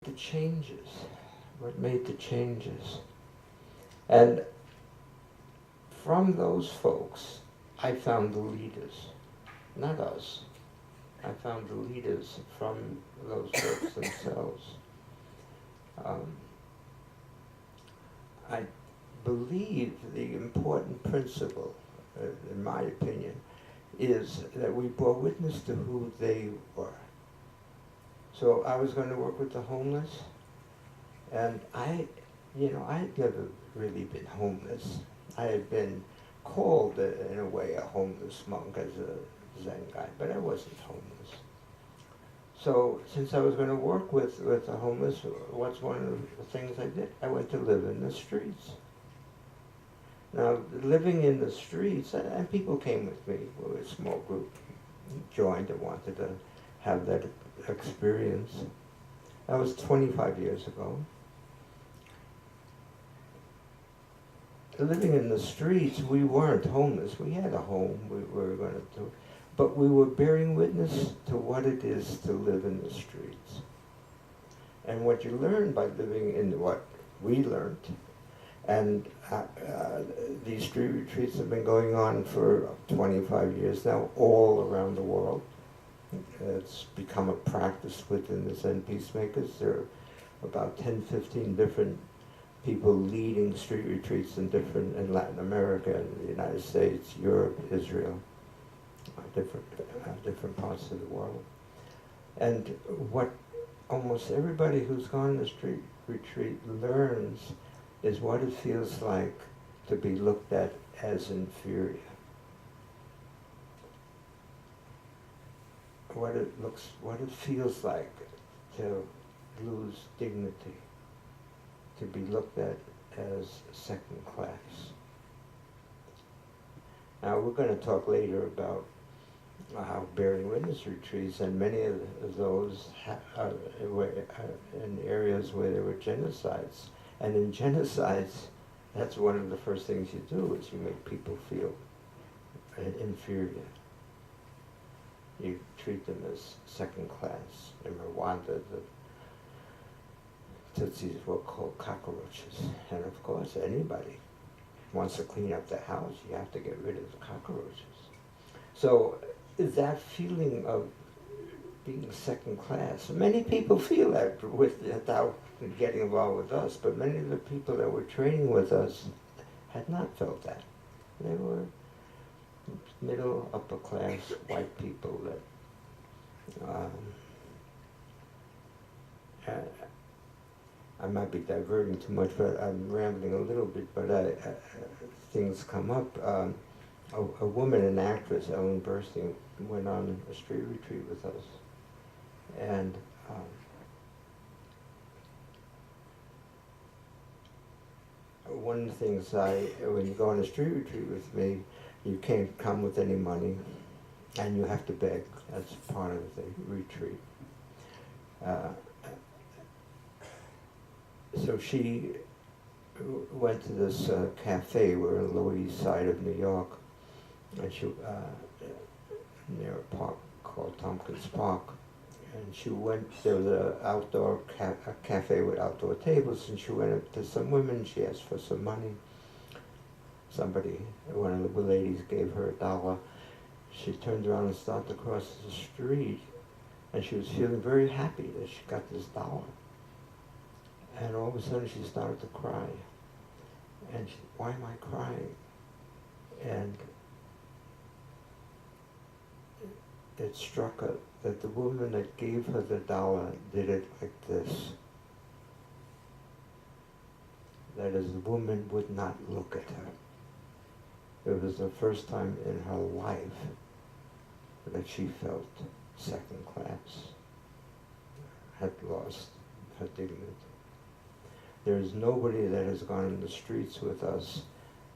the changes, what made the changes. And from those folks, I found the leaders, not us. I found the leaders from those folks themselves. I believe the important principle, in my opinion, is that we bore witness to who they were. So I was going to work with the homeless, and I had never really been homeless. I had been called, in a way, a homeless monk as a Zen guy, but I wasn't homeless. So since I was going to work with the homeless, what's one of the things I did? I went to live in the streets. Now, living in the streets, and people came with me, a small group joined and wanted to have that experience. That was 25 years ago. Living in the streets, we weren't homeless. We had a home, we were going to do, but we were bearing witness to what it is to live in the streets. And what you learn by living in what we learned, and these street retreats have been going on for 25 years now, all around the world. It's become a practice within the Zen Peacemakers. There are about 10, 15 different people leading street retreats in Latin America, in the United States, Europe, Israel, different parts of the world. And what almost everybody who's gone to street retreat learns is what it feels like to be looked at as inferior. What it feels like to lose dignity, to be looked at as second class. Now we're going to talk later about how bearing witness retreats, and many of those were in areas where there were genocides. And in genocides, that's one of the first things you do, is you make people feel inferior. You treat them as second class. In Rwanda, the Tutsis were called cockroaches. And of course, anybody wants to clean up the house, you have to get rid of the cockroaches. So that feeling of being second class, many people feel that without getting involved with us, but many of the people that were training with us had not felt that. They were middle, upper class white people that I might be diverting too much, but I'm rambling a little bit, but things come up. A woman, an actress, Ellen Burstyn, went on a street retreat with us. And one of the things when you go on a street retreat with me, you can't come with any money, and you have to beg. That's part of the retreat. So she went to this cafe. We're on the Lower East Side of New York, and she near a park called Tompkins Park. And she went, there was an outdoor a cafe with outdoor tables, and she went up to some women, she asked for some money. One of the ladies gave her $1. She turned around and started to cross the street, and she was feeling very happy that she got this $1. And all of a sudden she started to cry. And she, why am I crying? And it struck her that the woman that gave her the $1 did it like this. That is, the woman would not look at her. It was the first time in her life that she felt second class, had lost her dignity. There is nobody that has gone in the streets with us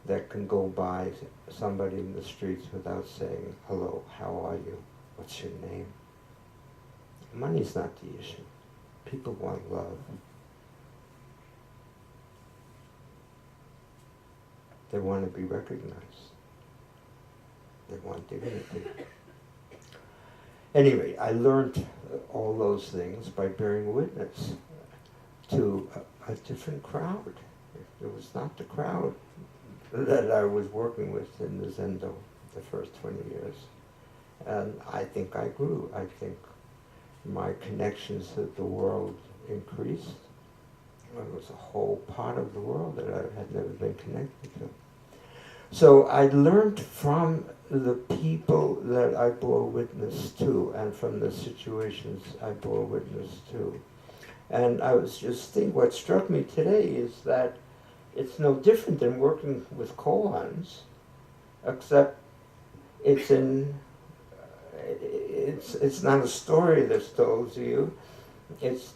that can go by somebody in the streets without saying, hello, how are you? What's your name? Money's not the issue. People want love. They want to be recognized. They want dignity. Anyway, I learned all those things by bearing witness. to a different crowd. It was not the crowd that I was working with in the Zendo the first 20 years. And I think I grew. I think my connections to the world increased. It was a whole part of the world that I had never been connected to. So I learned from the people that I bore witness to and from the situations I bore witness to. And I was just thinking, what struck me today is that it's no different than working with koans, except it's not a story that's told to you. It's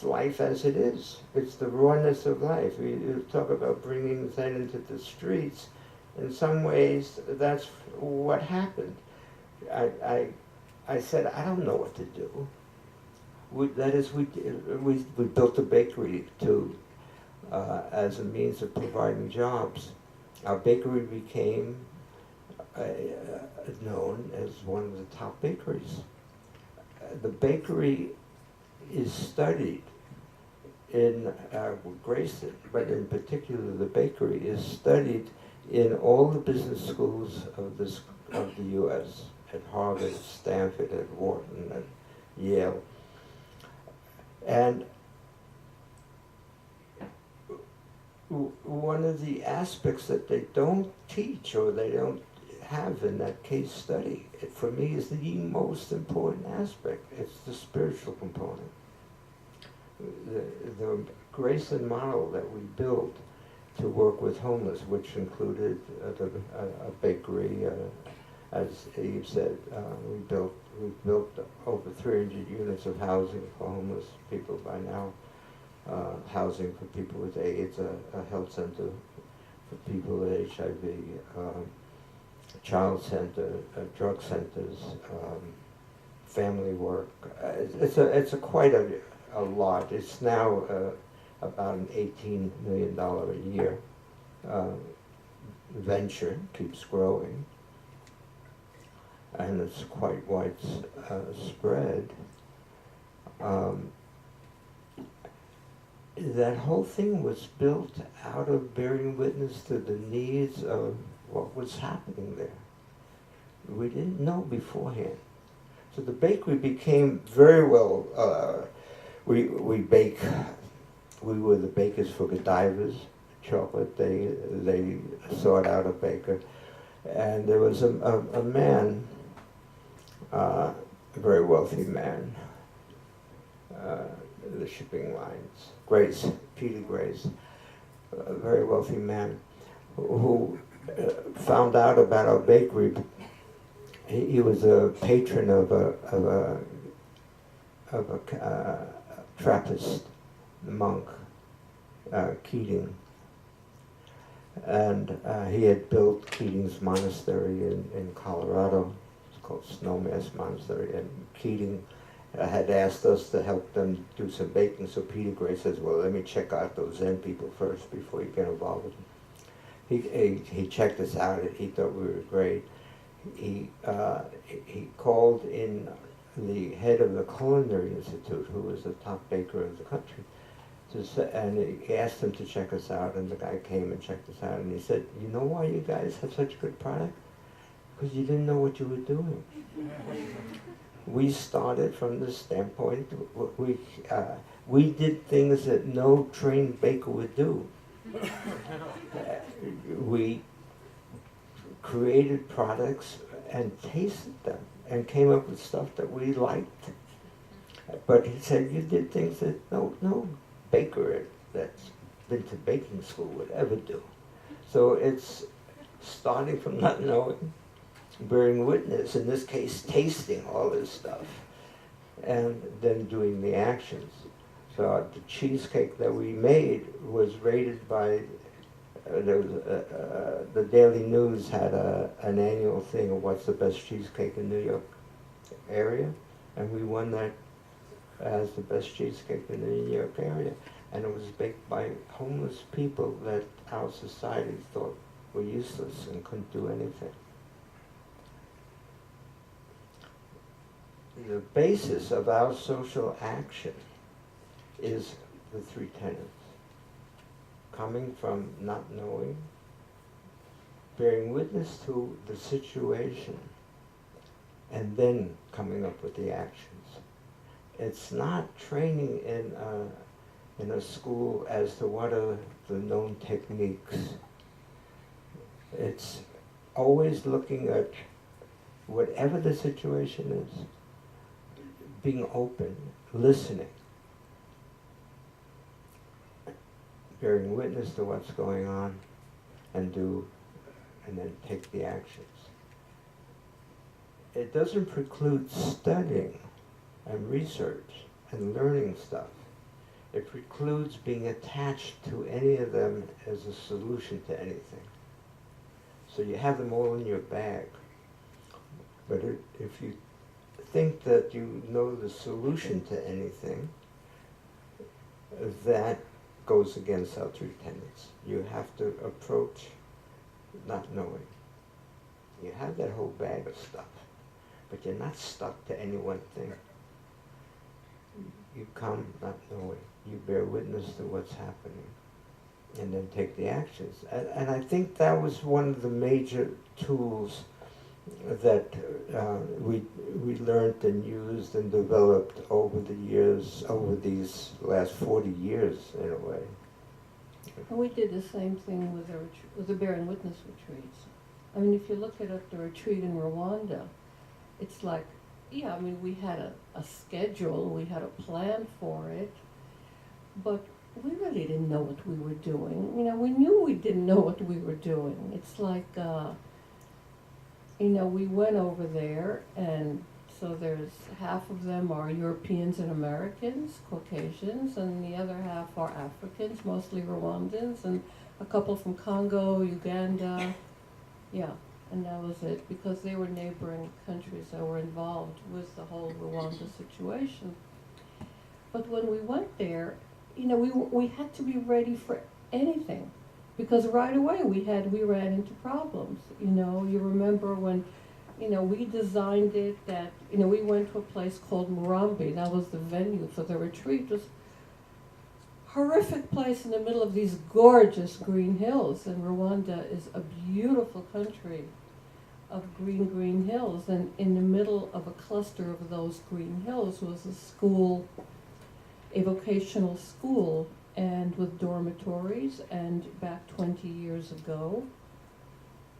life as it is. It's the rawness of life. You talk about bringing Zen into the streets. In some ways, that's what happened. I said, I don't know what to do. We built a bakery to as a means of providing jobs. Our bakery became known as one of the top bakeries. The bakery is studied in Grayson, but in particular the bakery is studied in all the business schools of the U.S., at Harvard, at Stanford, at Wharton, at Yale. And one of the aspects that they don't teach or they don't have in that case study, for me, is the most important aspect. It's the spiritual component. The Grayson model that we built to work with homeless, which included a bakery, as Eve said, we built over 300 units of housing for homeless people by now, housing for people with AIDS, a health center for people with HIV, child center, drug centers, family work. It's quite a lot. It's now about an $18 million a year venture, keeps growing, and it's quite widespread. That whole thing was built out of bearing witness to the needs of what was happening there. We didn't know beforehand. So the bakery became very well, we bake, we were the bakers for Godiva's chocolate. They sought out a baker. And there was a man, a very wealthy man, the shipping lines, Peter Grace, a very wealthy man who found out about our bakery. He was a patron of a Trappist monk, Keating, and he had built Keating's monastery in Colorado. It's called Snowmass Monastery, and Keating had asked us to help them do some baking. So Peter Gray says, "Well, let me check out those Zen people first before you get involved with them." He checked us out. He thought we were great. He called in the head of the Culinary Institute, who was the top baker of the country, and he asked him to check us out. And the guy came and checked us out, and he said, "You know why you guys have such a good product? Because you didn't know what you were doing." We started from the standpoint, we did things that no trained baker would do. We created products and tasted them and came up with stuff that we liked. But he said, you did things that no baker that's been to baking school would ever do. So it's starting from not knowing, bearing witness, in this case tasting all this stuff, and then doing the actions. So the cheesecake that we made was rated by, the Daily News had an annual thing of what's the best cheesecake in New York area, and we won that as the best cheesecake in the New York area. And it was baked by homeless people that our society thought were useless and couldn't do anything. The basis of our social action is the three tenets. Coming from not knowing, bearing witness to the situation, and then coming up with the actions. It's not training in a school as to what are the known techniques. It's always looking at whatever the situation is, being open, listening, bearing witness to what's going on, and then take the actions. It doesn't preclude studying and research and learning stuff. It precludes being attached to any of them as a solution to anything. So you have them all in your bag. But if you think that you know the solution to anything, that goes against our three tenets. You have to approach not knowing. You have that whole bag of stuff, but you're not stuck to any one thing. You come not knowing. You bear witness to what's happening, and then take the actions. And I think that was one of the major tools that we learned and used and developed over the years, over these last 40 years in a way. And we did the same thing with the bearing witness retreats. I mean, if you look at the retreat in Rwanda, it's like, yeah, I mean, we had a schedule, we had a plan for it, but we really didn't know what we were doing. You know, we knew we didn't know what we were doing. It's like, you know, we went over there, and so there's half of them are Europeans and Americans, Caucasians, and the other half are Africans, mostly Rwandans, and a couple from Congo, Uganda, yeah, and that was it, because they were neighboring countries that were involved with the whole Rwanda situation. But when we went there, you know, we had to be ready for anything, because right away we ran into problems. You know, you remember when, you know, we designed it that, you know, we went to a place called Murambi. That was the venue for the retreat. It was a horrific place in the middle of these gorgeous green hills. And Rwanda is a beautiful country of green hills. And in the middle of a cluster of those green hills was a school, a vocational school, and with dormitories, and back 20 years ago.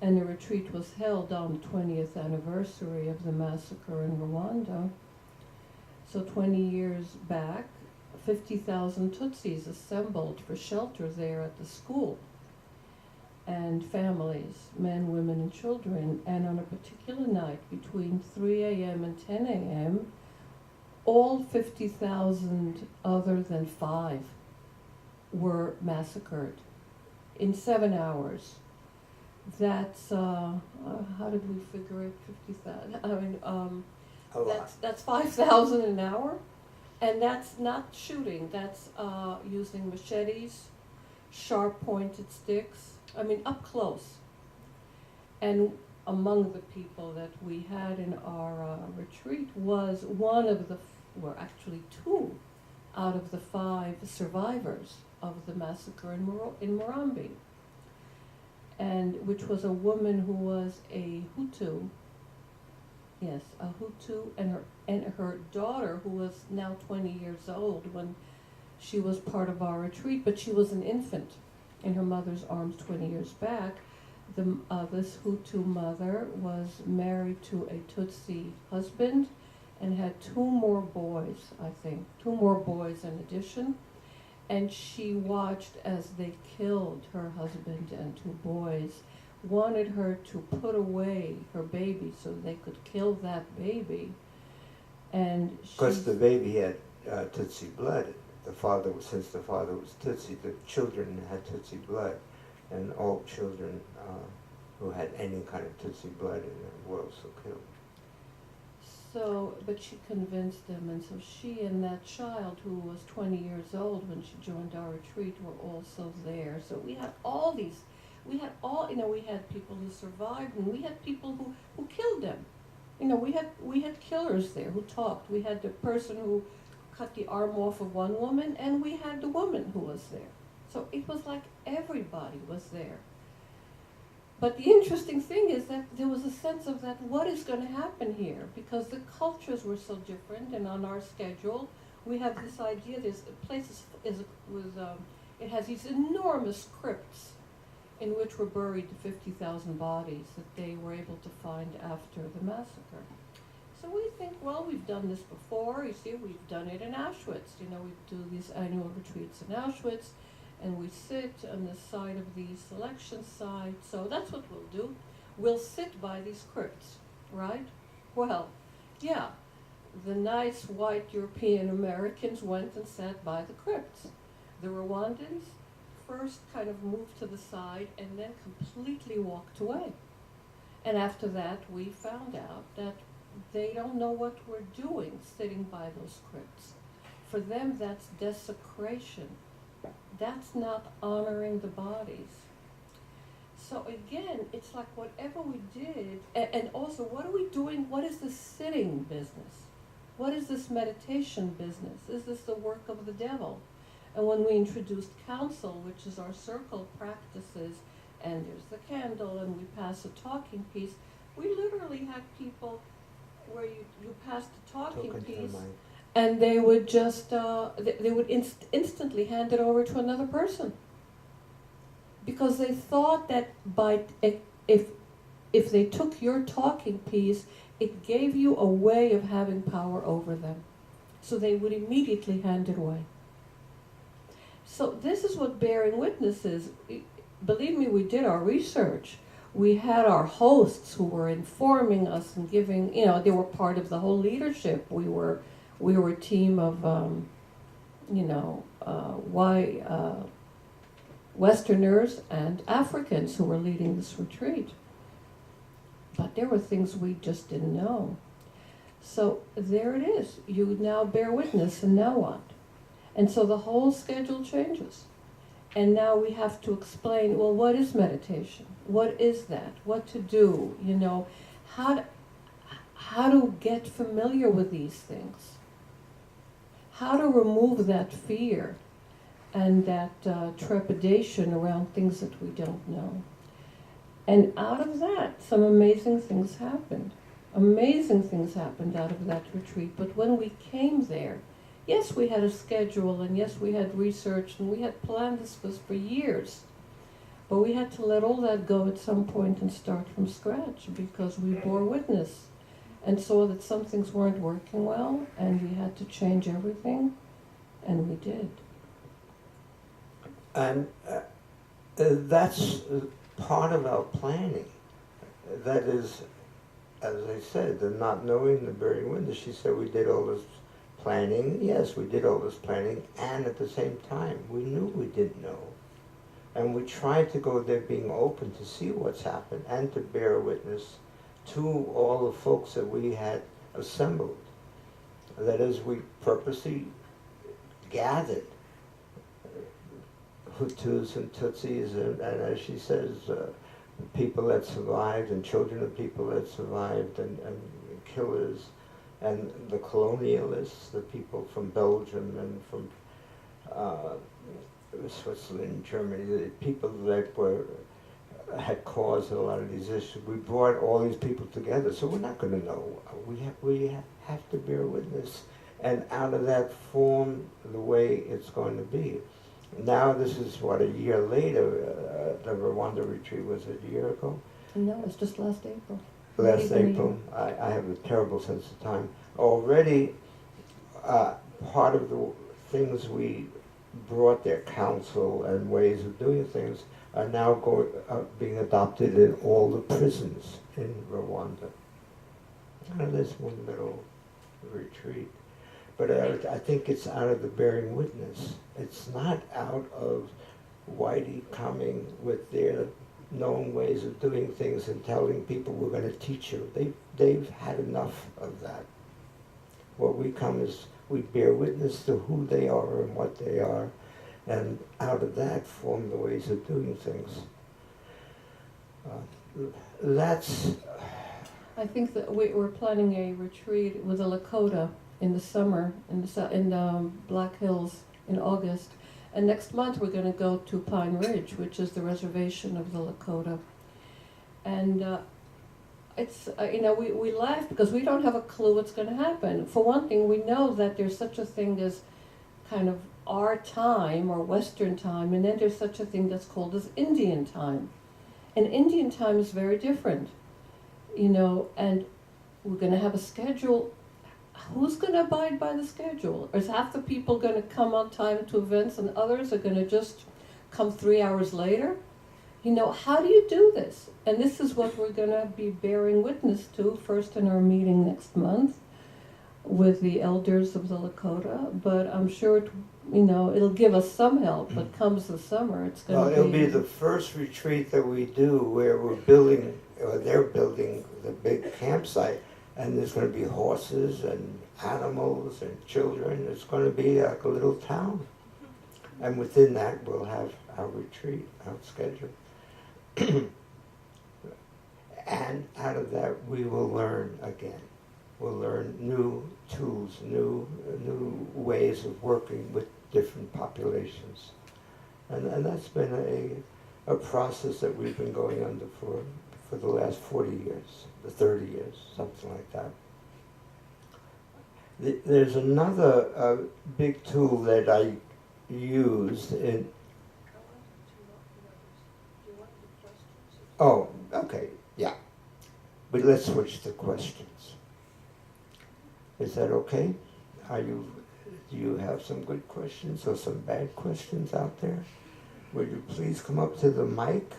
And the retreat was held on the 20th anniversary of the massacre in Rwanda. So 20 years back, 50,000 Tutsis assembled for shelter there at the school. And families, men, women, and children. And on a particular night between 3 a.m. and 10 a.m., all 50,000 other than 5 were massacred in 7 hours. That's, how did we figure it, 50,000? I mean, that's 5,000 an hour, and that's not shooting, that's using machetes, sharp pointed sticks, I mean up close. And among the people that we had in our retreat was one of the, well, actually 2 out of the 5 survivors of the massacre in Murambi, and which was a woman who was a Hutu, yes, a Hutu, and her daughter, who was now 20 years old when she was part of our retreat, but she was an infant in her mother's arms 20 years back. This Hutu mother was married to a Tutsi husband and had 2 more boys, I think, 2 more boys in addition. And she watched as they killed her husband and 2 boys, wanted her to put away her baby so they could kill that baby. And because the baby had Tutsi blood. The father, since the father was Tutsi, the children had Tutsi blood, and all children who had any kind of Tutsi blood in the world were killed. So, but she convinced them, and so she and that child, who was 20 years old when she joined our retreat, were also there. So we had all these, we had people who survived, and we had people who killed them. You know, we had killers there who talked. We had the person who cut the arm off of one woman, and we had the woman who was there. So it was like everybody was there. But the interesting thing is that there was a sense of that, what is going to happen here? Because the cultures were so different, and on our schedule, we have this idea, this place it has these enormous crypts in which were buried the 50,000 bodies that they were able to find after the massacre. So we think, well, we've done this before. You see, we've done it in Auschwitz. You know, we do these annual retreats in Auschwitz, and we sit on the side of the selection site. So that's what we'll do. We'll sit by these crypts, right? Well, yeah, the nice white European Americans went and sat by the crypts. The Rwandans first kind of moved to the side and then completely walked away. And after that, we found out that they don't know what we're doing sitting by those crypts. For them, that's desecration. That's not honoring the bodies. So again, it's like whatever we did, and also what are we doing? What is this sitting business? What is this meditation business? Is this the work of the devil? And when we introduced counsel, which is our circle practices, and there's the candle, and we pass a talking piece, we literally had people where you pass the talking piece, and they would just, they would instantly hand it over to another person. Because they thought that if they took your talking piece, it gave you a way of having power over them. So they would immediately hand it away. So this is what bearing witness is. Believe me, we did our research. We had our hosts who were informing us and giving, they were part of the whole leadership. We were a team of, Westerners and Africans who were leading this retreat. But there were things we just didn't know. So there it is. You now bear witness, and now what? And so the whole schedule changes. And now we have to explain, well, what is meditation? What is that? What to do? How to get familiar with these things? How to remove that fear and that trepidation around things that we don't know. And out of that, some amazing things happened. Amazing things happened out of that retreat. But when we came there, yes, we had a schedule, and yes, we had research, and we had planned this for years. But we had to let all that go at some point and start from scratch, because we bore witness and saw that some things weren't working well, and we had to change everything, and we did. And that's part of our planning. That is, as I said, the not knowing, the bearing witness. She said we did all this planning. Yes, we did all this planning, and at the same time, we knew we didn't know. And we tried to go there being open to see what's happened and to bear witness to all the folks that we had assembled. That is, we purposely gathered Hutus and Tutsis, and as she says, people that survived, and children of people that survived, and killers, and the colonialists, the people from Belgium and from Switzerland, Germany, the people that had caused a lot of these issues. We brought all these people together, so we're not going to know. We have to bear witness, and out of that form the way it's going to be. Now this is, a year later. The Rwanda retreat was a year ago? No, it's just last April. Last April. I have a terrible sense of time. Already, part of the things we brought there, counsel and ways of doing things, are now being adopted in all the prisons in Rwanda. This one little retreat. But I think it's out of the bearing witness. It's not out of Whitey coming with their known ways of doing things and telling people we're going to teach you. They've had enough of that. What we come is we bear witness to who they are and what they are, and out of that form the ways of doing things. I think that we're planning a retreat with the Lakota in the summer in Black Hills in August, and next month we're going to go to Pine Ridge, which is the reservation of the Lakota, and it's we laugh because we don't have a clue what's going to happen. For one thing, we know that there's such a thing as kind of our time or Western time, and then there's such a thing that's called as Indian time, and Indian time is very different, and we're going to have a schedule. Who's going to abide by the schedule? Or is half the people going to come on time to events and others are going to just come 3 hours later? How do you do this? And this is what we're going to be bearing witness to first in our meeting next month with the elders of the Lakota. But I'm sure it'll give us some help. But comes the summer, it's going to be... Well, it'll be the first retreat that we do where we're building, or they're building the big campsite. And there's going to be horses and animals and children. It's going to be like a little town. And within that, we'll have our retreat, our schedule. And out of that, we will learn again. We'll learn new tools, new ways of working with different populations. And that's been a process that we've been going under for the last 40 years, the 30 years, something like that. There's another big tool that I used in... Oh, okay, yeah. But let's switch to questions. Is that okay? Do you have some good questions or some bad questions out there? Would you please come up to the mic?